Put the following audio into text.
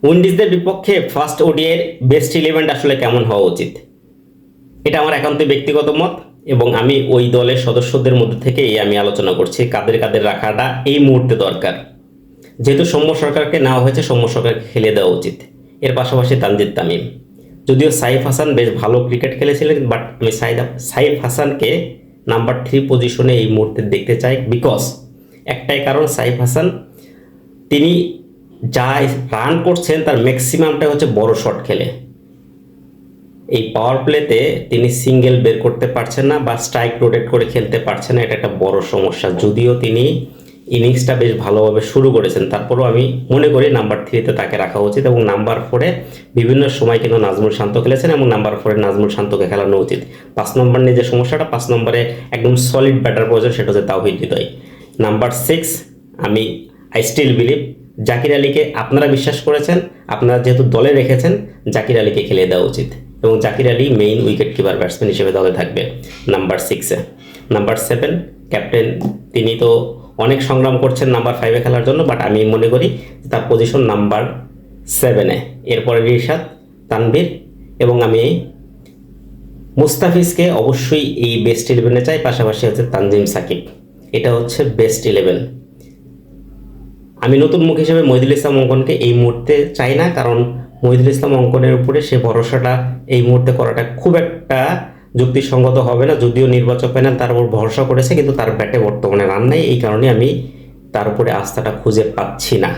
উইন্ডিজদের বিপক্ষে first ওডিআইয়ের best 11 আসলে কেমন হওয়া উচিত, এটা আমার একান্তই ব্যক্তিগত মত এবং আমি ওই দলের সদস্যদের মধ্যে থেকেই আমি আলোচনা করছি কাদের কাদের রাখাটা এই মুহূর্তে দরকার। যেহেতু সৌম্য সরকারকে নেওয়া হয়েছে, সৌম্য সরকারকে খেলে দেওয়া উচিত। এর পাশাপাশি তানজিদ তামিম, যদিও সাইফ হাসান বেশ ভালো ক্রিকেট খেলেছিলেন, বাট আমি সাইফ হাসানকে নাম্বার 3 পজিশনে এই মুহূর্তে দেখতে চাই। বিকজ একটাই কারণ, সাইফ হাসান তিনি যা রান করছেন তার ম্যাক্সিমামটা হচ্ছে বড় শট খেলে। এই পাওয়ার প্লেতে তিনি সিঙ্গেল বের করতে পারছেন না বা স্ট্রাইক রোটেট করে খেলতে পারছেন না, এটা একটা বড় সমস্যা। যদিও তিনি ইনিংসটা বেশ ভালোভাবে শুরু করেছেন, তারপরেও আমি মনে করি নাম্বার 3-তে তাকে রাখা উচিত এবং নাম্বার 4-এ বিভিন্ন সময় কিন্তু নাজমুল শান্ত খেলেছেন এবং নাম্বার 4-এ নাজমুল শান্তকে খেলানো উচিত। 5 নম্বর নিয়ে যে সমস্যাটা, 5 নম্বরে একদম সলিড ব্যাটার প্রয়োজন, সেটা হচ্ছে তাওহিদ হৃদয়। নাম্বার 6 আমি স্টিল বিলিভ জাকির আলীকে, আপনারা বিশ্বাস করেছেন, আপনারা যেহেতু দলে রেখেছেন, জাকির আলীকে খেলিয়ে দেওয়া উচিত এবং Zakir Ali main wicket keeper batsman হিসেবে দলে থাকবে নাম্বার 6-এ। নাম্বার 7 ক্যাপ্টেন, তিনি তো অনেক সংগ্রাম করছেন নাম্বার 5-এ খেলার জন্য, বাট আমি মনে করি তার পজিশন নাম্বার 7-এ। এরপরে রিশাদ, তানভীর এবং আমি মুস্তাফিজকে অবশ্যই এই বেস্ট 11-এ চাই। পাশাপাশি হচ্ছে তানজিম সাকিব, এটা হচ্ছে বেস্ট 11। আমি নতুন মুখ হিসেবে মহিদুল ইসলাম অঙ্কনকে এই মুহূর্তে চাই না, কারণ মহিদুল ইসলাম অঙ্কনের উপরে সে ভরসাটা এই মুহূর্তে করাটা খুব একটা যুক্তিসঙ্গত হবে না। যদিও নির্বাচক প্যানেল তার উপর ভরসা করেছে, কিন্তু তার ব্যাটে বর্তমানে রান নাই, এই কারণে আমি তার উপরে আস্থাটা খুঁজে পাচ্ছি না।